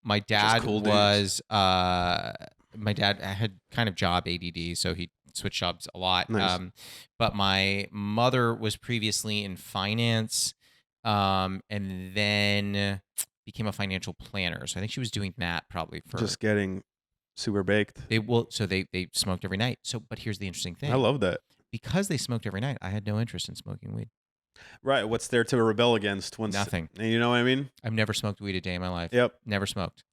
S2: My dad
S1: cool
S2: was my dad had kind of job ADD, so he switched jobs a lot.
S1: Nice.
S2: But my mother was previously in finance, and then became a financial planner. So I think she was doing that probably for
S1: Just getting super baked.
S2: So they smoked every night. So, but here's the interesting thing.
S1: I love that.
S2: Because they smoked every night, I had no interest in smoking weed.
S1: Right. What's there to rebel against?
S2: Nothing.
S1: You know what I mean?
S2: I've never smoked weed a day in my life.
S1: Yep.
S2: Never smoked.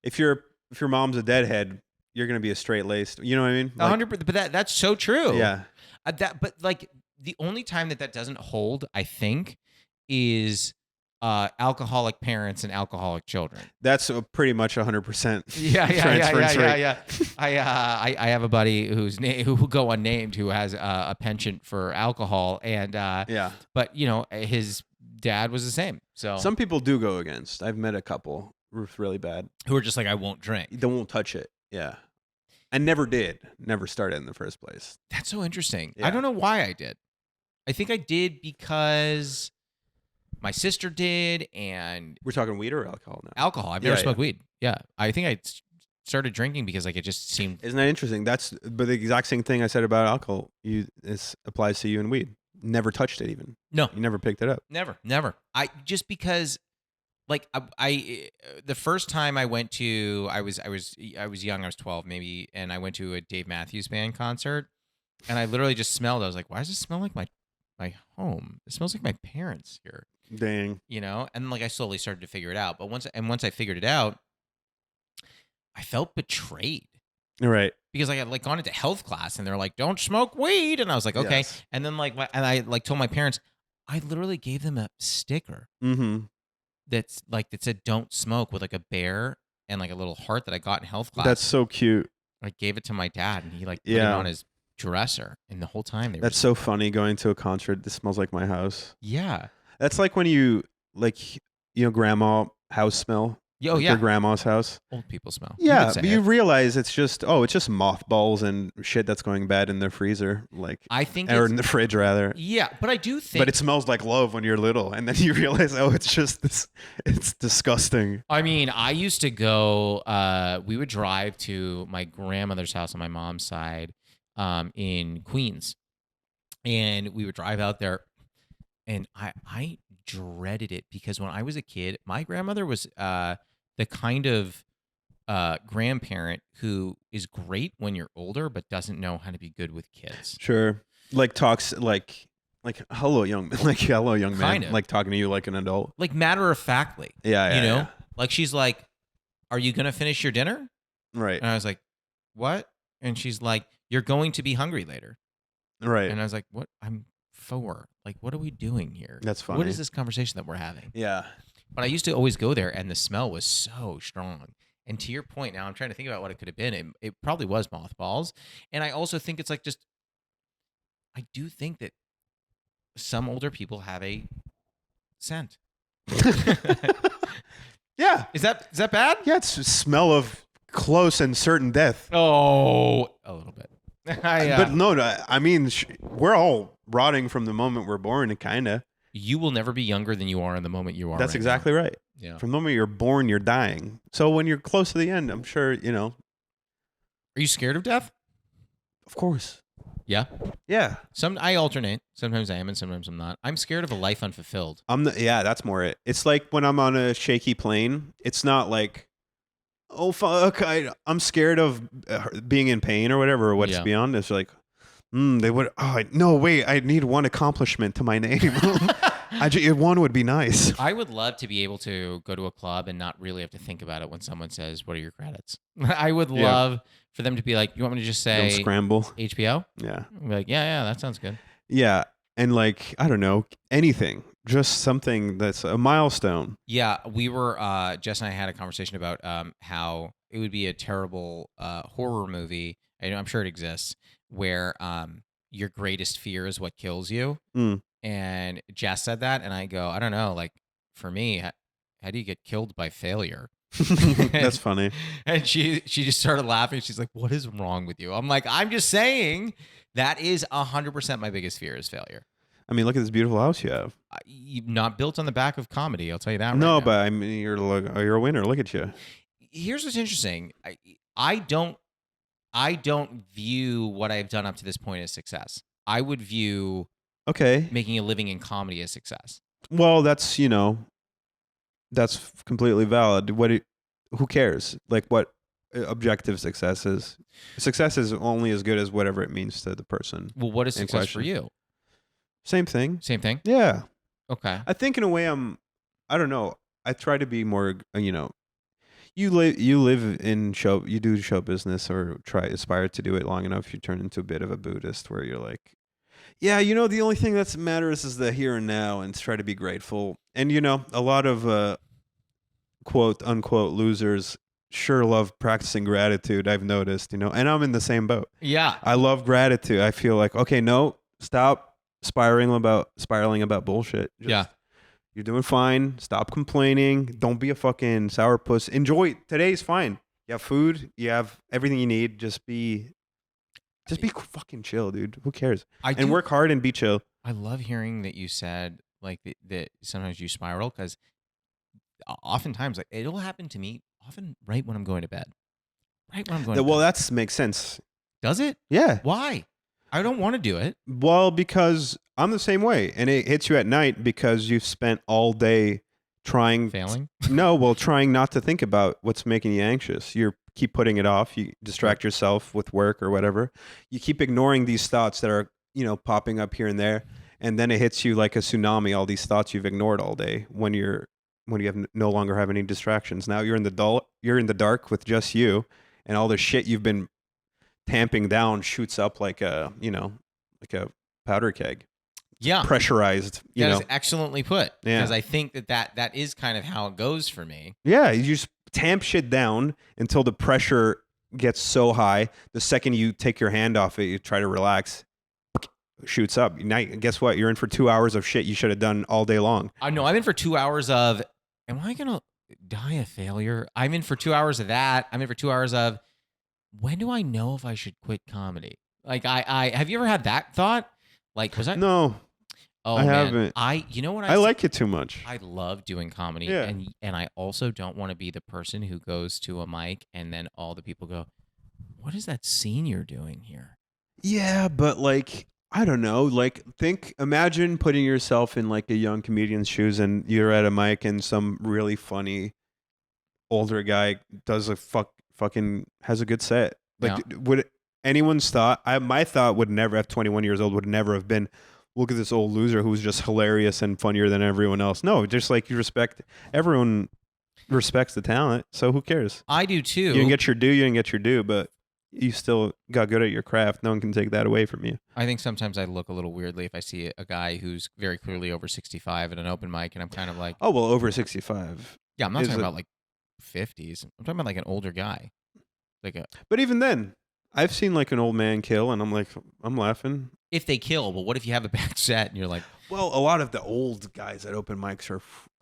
S1: If your mom's a deadhead, you're gonna be a straight laced. You know what I mean?
S2: 100%. But that's so true.
S1: Yeah.
S2: But like the only time that doesn't hold, I think, is alcoholic parents and alcoholic children.
S1: That's pretty much 100%.
S2: Yeah. I have a buddy who will go unnamed who has a penchant for alcohol, and but his dad was the same. So
S1: some people do go against. I've met a couple who's really bad
S2: who are just like, I won't drink.
S1: They won't touch it. Yeah. And never started in the first place.
S2: That's so interesting.
S1: Yeah.
S2: I don't know why I did. I think I did because my sister did, and
S1: we're talking weed or alcohol now?
S2: Alcohol. I've never smoked weed. Yeah, I think I started drinking because like it just seemed.
S1: Isn't that interesting? But the exact same thing I said about alcohol. This applies to you and weed. Never touched it even.
S2: No,
S1: you never picked it up.
S2: Never. I just because. Like I the first time I went to, I was young, I was 12 maybe, and I went to a Dave Matthews Band concert, and I literally just smelled. I was like, why does it smell like my home? It smells like my parents here.
S1: Dang.
S2: And like I slowly started to figure it out. But once I figured it out, I felt betrayed.
S1: Right.
S2: Because I had like gone into health class, and they're like, don't smoke weed, and I was like, okay.
S1: Yes.
S2: And then I told my parents, I literally gave them a sticker.
S1: Mm-hmm.
S2: That said don't smoke with like a bear and like a little heart that I got in health class.
S1: That's so cute.
S2: I gave it to my dad, and he like put it on his dresser, and the whole time
S1: that's so funny going to a concert. This smells like my house.
S2: Yeah.
S1: That's like when you grandma house smell.
S2: Oh yeah.
S1: Your grandma's house.
S2: Old people smell.
S1: Yeah, but you realize it's just mothballs and shit that's going bad in the freezer,
S2: I think,
S1: or in the fridge rather.
S2: Yeah, but I do think.
S1: But it smells like love when you're little, and then you realize, it's just this. It's disgusting.
S2: I mean, I used to go. We would drive to my grandmother's house on my mom's side, in Queens, and we would drive out there, and I dreaded it because when I was a kid, my grandmother was the kind of grandparent who is great when you're older, but doesn't know how to be good with kids.
S1: Sure, talks like hello young man, man,
S2: kind of.
S1: like talking to you like an adult,
S2: like matter of factly.
S1: Yeah.
S2: Like she's like, "Are you gonna finish your dinner?"
S1: Right.
S2: And I was like, "What?" And she's like, "You're going to be hungry later."
S1: Right.
S2: And I was like, "What? I'm 4. Like, what are we doing here?
S1: That's funny.
S2: What is this conversation that we're having?"
S1: Yeah.
S2: But I used to always go there, and the smell was so strong. And to your point, now I'm trying to think about what it could have been. It probably was mothballs. And I also think it's like I do think that some older people have a scent.
S1: Yeah.
S2: Is that bad?
S1: Yeah, it's a smell of close and certain death.
S2: Oh, a little bit.
S1: But no, I mean, we're all rotting from the moment we're born, kind of.
S2: You will never be younger than you are in the moment you are.
S1: That's exactly right.
S2: Yeah.
S1: From the moment you're born, you're dying. So when you're close to the end, I'm sure,
S2: Are you scared of death?
S1: Of course.
S2: Yeah.
S1: Yeah.
S2: I alternate. Sometimes I am and sometimes I'm not. I'm scared of a life unfulfilled.
S1: That's more it. It's like when I'm on a shaky plane, it's not like, oh, fuck, I'm scared of being in pain or whatever, or what's beyond. It's like, they would, no, wait, I need one accomplishment to my name. One would be nice.
S2: I would love to be able to go to a club and not really have to think about it when someone says, "What are your credits?" I would love for them to be like, "You want me to just say
S1: Don't scramble
S2: HBO?"
S1: Yeah.
S2: I'd be like, yeah, that sounds good.
S1: Yeah. And I don't know, anything, just something that's a milestone.
S2: Yeah. We were, Jess and I had a conversation about how it would be a terrible horror movie. I'm sure it exists where your greatest fear is what kills you.
S1: Mm.
S2: And Jess said that, and I go, I don't know. Like for me, how do you get killed by failure?
S1: That's funny.
S2: And she just started laughing. She's like, "What is wrong with you?" I'm like, "I'm just saying that is 100% my biggest fear is failure.
S1: I mean, look at this beautiful house you have.
S2: You're not built on the back of comedy. I'll tell you that. Right
S1: No,
S2: now.
S1: but I mean, you're a winner. Look at you.
S2: Here's what's interesting. I don't view what I've done up to this point as success. I would view
S1: Okay.
S2: making a living in comedy as success.
S1: Well, that's that's completely valid. Who cares? Like what objective success is? Success is only as good as whatever it means to the person.
S2: Well, what is
S1: in
S2: success for
S1: question.
S2: you?
S1: Same thing.
S2: Same thing.
S1: Yeah.
S2: Okay.
S1: I think in a way I don't know. I try to be more, you live in you do show business or aspire to do it long enough, you turn into a bit of a Buddhist where you're like, yeah, the only thing that matters is the here and now, and try to be grateful. And a lot of quote unquote losers sure love practicing gratitude, I've noticed, and I'm in the same boat.
S2: Yeah.
S1: I love gratitude. I feel like, okay, no, stop spiraling about bullshit.
S2: Yeah.
S1: You're doing fine. Stop complaining. Don't be a fucking sourpuss. Enjoy. Today's fine. You have food. You have everything you need. Just be fucking chill, dude. Who cares? And work hard and be chill.
S2: I love hearing that you said like that sometimes you spiral because oftentimes like it'll happen to me often right when I'm going to bed. Right when I'm going to bed.
S1: Well, that makes sense.
S2: Does it?
S1: Yeah.
S2: Why? I don't want to do it.
S1: Well, because I'm the same way. And it hits you at night because you've spent all day trying.
S2: Failing?
S1: Trying not to think about what's making you anxious. You keep putting it off. You distract yourself with work or whatever. You keep ignoring these thoughts that are, popping up here and there. And then it hits you like a tsunami, all these thoughts you've ignored all day when you no longer have any distractions. Now you're in the dark with just you, and all the shit you've been tamping down shoots up like a powder keg.
S2: Yeah.
S1: Pressurized,
S2: That is excellently put.
S1: Yeah.
S2: Because I think that is kind of how it goes for me.
S1: Yeah, you just tamp shit down until the pressure gets so high. The second you take your hand off it, you try to relax, shoots up. Now, guess what? You're in for 2 hours of shit you should have done all day long.
S2: I know. I'm in for 2 hours of, am I going to die a failure? I'm in for 2 hours of that. I'm in for 2 hours of, when do I know if I should quit comedy? Like I have you ever had that thought? Like was I?
S1: No.
S2: Oh,
S1: I
S2: man.
S1: haven't.
S2: You know what
S1: I like it too much.
S2: I love doing comedy,
S1: Yeah.
S2: and I also don't want to be the person who goes to a mic and then all the people go, "What is that scene you're doing here?"
S1: Yeah, but like I don't know. Like imagine putting yourself in like a young comedian's shoes, and you're at a mic, and some really funny older guy does a fucking has a good set. Like would anyone's thought? My thought would never at 21 years old would never have been, look at this old loser who's just hilarious and funnier than everyone else. No, just like everyone respects the talent. So who cares?
S2: I do too.
S1: You didn't get your due, but you still got good at your craft. No one can take that away from you.
S2: I think sometimes I look a little weirdly if I see a guy who's very clearly over 65 at an open mic, and I'm kind of like,
S1: oh, well, over 65.
S2: Yeah, I'm not talking about like 50s. I'm talking about like an older guy.
S1: But even then, I've seen like an old man kill, and I'm like, I'm laughing.
S2: If they kill, but what if you have a bad set and you're like,
S1: well, a lot of the old guys at open mics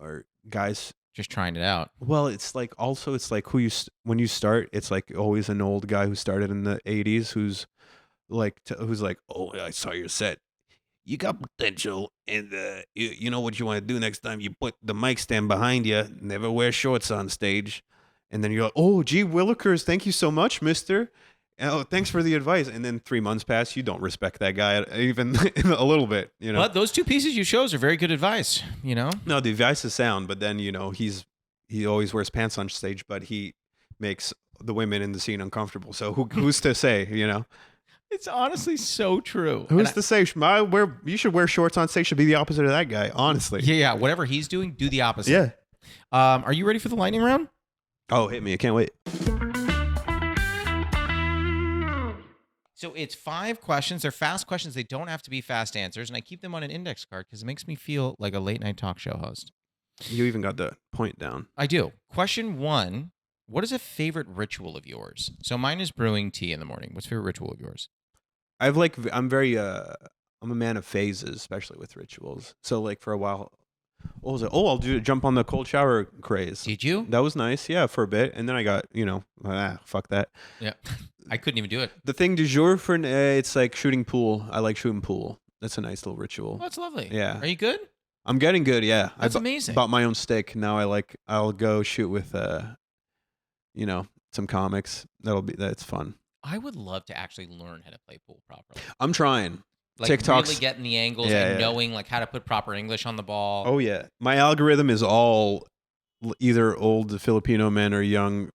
S1: are guys
S2: just trying it out.
S1: Well, it's like when you start, it's like always an old guy who started in the 80s who's like, oh, I saw your set. You got potential, and you know what you want to do next time. You put the mic stand behind you. Never wear shorts on stage. And then you're like, oh, gee willikers, thank you so much, mister. Oh, thanks for the advice. And then 3 months pass, you don't respect that guy even a little bit,
S2: But those two pieces you chose are very good advice, No,
S1: the advice is sound, but then, he always wears pants on stage, but he makes the women in the scene uncomfortable. So who's to say,
S2: It's honestly so true.
S1: Who's to say you should wear shorts on stage should be the opposite of that guy, honestly.
S2: Yeah. Whatever he's doing, do the opposite.
S1: Yeah.
S2: Are you ready for the lightning round?
S1: Oh, hit me. I can't wait.
S2: So it's 5 questions. They're fast questions. They don't have to be fast answers. And I keep them on an index card because it makes me feel like a late night talk show host.
S1: You even got the point down.
S2: I do. Question 1. What is a favorite ritual of yours? So mine is brewing tea in the morning. What's a favorite ritual of yours?
S1: I'm very I'm a man of phases, especially with rituals. So like for a while, what was it? Oh, I'll jump on the cold shower craze.
S2: Did you?
S1: That was nice, yeah, for a bit, and then I got fuck that.
S2: Yeah. I couldn't even do it.
S1: The thing du jour for it's like shooting pool. I like shooting pool. That's a nice little ritual.
S2: Oh, that's lovely.
S1: Yeah.
S2: Are you good?
S1: I'm getting good. Yeah,
S2: That's amazing.
S1: Bought my own stick. Now I'll go shoot with some comics. That's fun.
S2: I would love to actually learn how to play pool properly.
S1: I'm trying.
S2: Like
S1: TikTok's
S2: really getting the angles and knowing like how to put proper English on the ball.
S1: Oh yeah, my algorithm is all either old Filipino men or young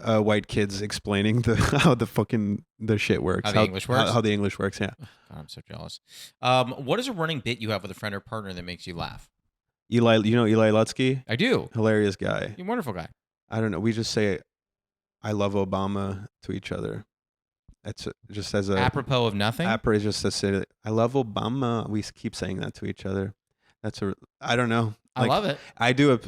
S1: white kids explaining how the shit works.
S2: How the English works?
S1: How the English works, yeah.
S2: God, I'm so jealous. What is a running bit you have with a friend or partner that makes you laugh?
S1: Eli Lutsky?
S2: I do.
S1: Hilarious guy.
S2: You're a wonderful guy.
S1: I don't know. We just say, I love Obama to each other. That's just as a...
S2: Apropos of nothing?
S1: Is just to say, I love Obama. We keep saying that to each other. I don't know.
S2: I love it.
S1: I do a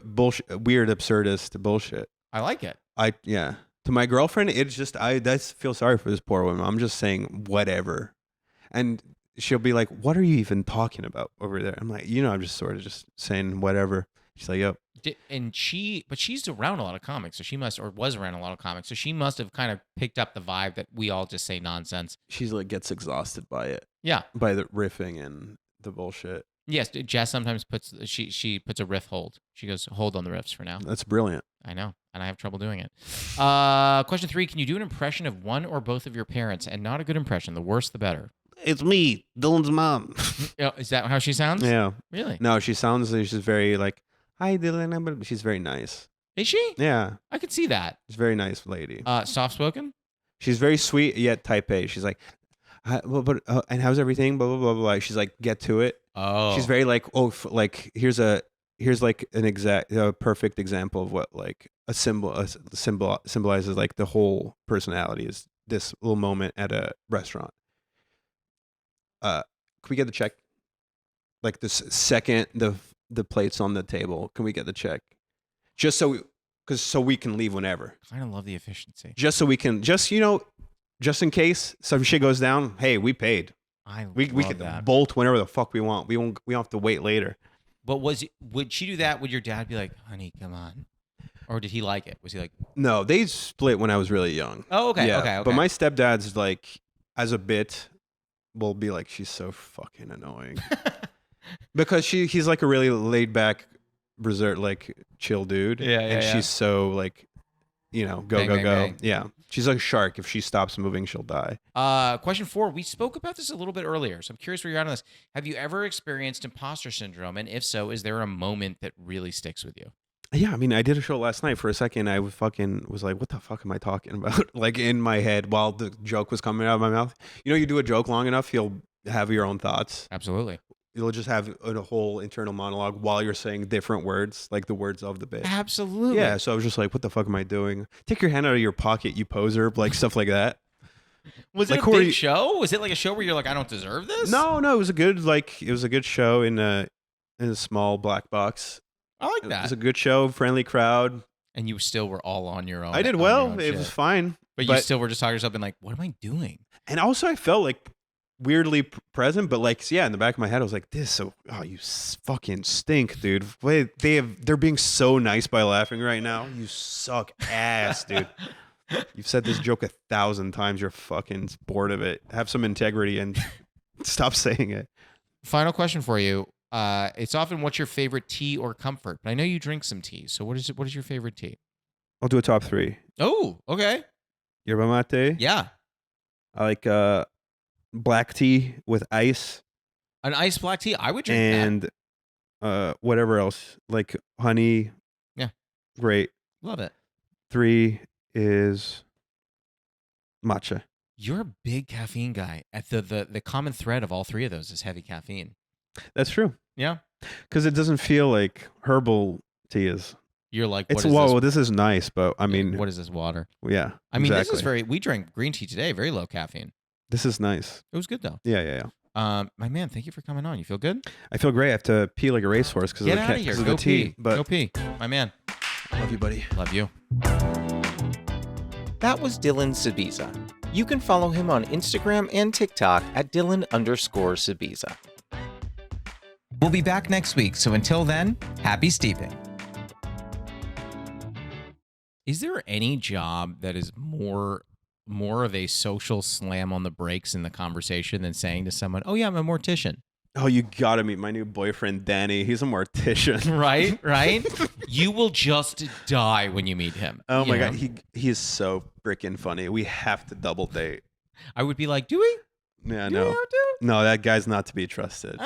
S1: weird absurdist bullshit.
S2: I like it.
S1: To my girlfriend, it's just I feel sorry for this poor woman. I'm just saying whatever, and she'll be like, "What are you even talking about over there?" I'm like, I'm just sort of just saying whatever. She's like, "Yep."
S2: And she's around a lot of comics, so she was around a lot of comics, so she must have kind of picked up the vibe that we all just say nonsense.
S1: She's like gets exhausted by it.
S2: Yeah,
S1: by the riffing and the bullshit.
S2: Yes, Jess sometimes puts a riff hold. She goes, hold on the riffs for now.
S1: That's brilliant.
S2: I know, and I have trouble doing it. Question 3, can you do an impression of one or both of your parents? And not a good impression. The worse, the better.
S1: It's me, Dylan's mom.
S2: Is that how she sounds?
S1: Yeah.
S2: Really?
S1: No, she's very like, hi, Dylan. But she's very nice.
S2: Is she?
S1: Yeah.
S2: I could see that.
S1: She's a very nice lady.
S2: Soft-spoken?
S1: She's very sweet, yet type A. She's like, and how's everything? Blah, blah, blah, blah. She's like, get to it.
S2: Oh.
S1: She's very like, here's like a perfect example of what like a symbol symbolizes like the whole personality is this little moment at a restaurant. Can we get the check? Like the second the plate's on the table, can we get the check? Just so we can leave whenever.
S2: I kind of love the efficiency.
S1: Just so we can just in case some shit goes down, hey, we paid. We can bolt whenever the fuck we want. We don't have to wait later.
S2: But would she do that? Would your dad be like, honey, come on? Or did he like it? Was he like...
S1: No, they split when I was really young.
S2: Oh, okay,
S1: yeah,
S2: okay.
S1: But my stepdad's like, as a bit, will be like, she's so fucking annoying. Because he's like a really laid back, reserved, like chill dude.
S2: Yeah,
S1: and she's so like, go,
S2: bang,
S1: go,
S2: bang,
S1: go.
S2: Bang.
S1: Yeah. She's like a shark. If she stops moving, she'll die.
S2: Question 4. We spoke about this a little bit earlier, so I'm curious where you're at on this. Have you ever experienced imposter syndrome? And if so, is there a moment that really sticks with you?
S1: Yeah, I mean, I did a show last night. For a second, I was like, what the fuck am I talking about? Like in my head while the joke was coming out of my mouth. You do a joke long enough, you'll have your own thoughts.
S2: Absolutely.
S1: You'll just have a whole internal monologue while you're saying different words, like the words of the bit.
S2: Absolutely.
S1: Yeah, so I was just like, what the fuck am I doing? Take your hand out of your pocket, you poser, like stuff like that.
S2: Was it a big show? Was it like a show where you're like, I don't deserve this?
S1: No, it was a good show in a small black box.
S2: I like that.
S1: It was a good show, friendly crowd.
S2: And you still were all on your own.
S1: I did well. It was fine.
S2: But you still were just talking to yourself and like, what am I doing?
S1: And also I felt like weirdly present, but like, yeah, in the back of my head, I was like, you fucking stink, dude. Wait, they're being so nice by laughing right now. You suck ass, dude. You've said this joke 1,000 times. You're fucking bored of it. Have some integrity and stop saying it.
S2: Final question for you. It's often what's your favorite tea or comfort, but I know you drink some tea. So what is your favorite tea?
S1: I'll do a top 3.
S2: Oh, okay.
S1: Yerba mate.
S2: Yeah.
S1: I like black tea with ice.
S2: An iced black tea? I would drink that.
S1: And whatever else. Like honey.
S2: Yeah.
S1: Great.
S2: Love it.
S1: 3 is matcha.
S2: You're a big caffeine guy. At the common thread of all 3 of those is heavy caffeine.
S1: That's true.
S2: Yeah.
S1: Because it doesn't feel like herbal tea is.
S2: You're like,
S1: this is nice, but I mean,
S2: what is this water?
S1: Yeah.
S2: I mean, This is we drank green tea today, very low caffeine.
S1: This is nice.
S2: It was good though.
S1: Yeah.
S2: My man, thank you for coming on. You feel good?
S1: I feel great. I have to pee like a racehorse because of the tea. But
S2: go pee. My man.
S1: Love you, buddy.
S2: Love you.
S3: That was Dylan Subiza.
S2: You can follow him on Instagram and TikTok at Dylan_Subiza. We'll be back next week, so until then, happy steeping. Is there any job that is more of a social slam on the brakes in the conversation than saying to someone, "Oh yeah, I'm a mortician"?
S1: Oh, you gotta meet my new boyfriend, Danny. He's a mortician.
S2: Right? You will just die when you meet him.
S1: Oh my God. He is so freaking funny. We have to double date.
S2: I would be like, do we?
S1: Yeah,
S2: Do
S1: no.
S2: we have to?
S1: No, that guy's not to be trusted.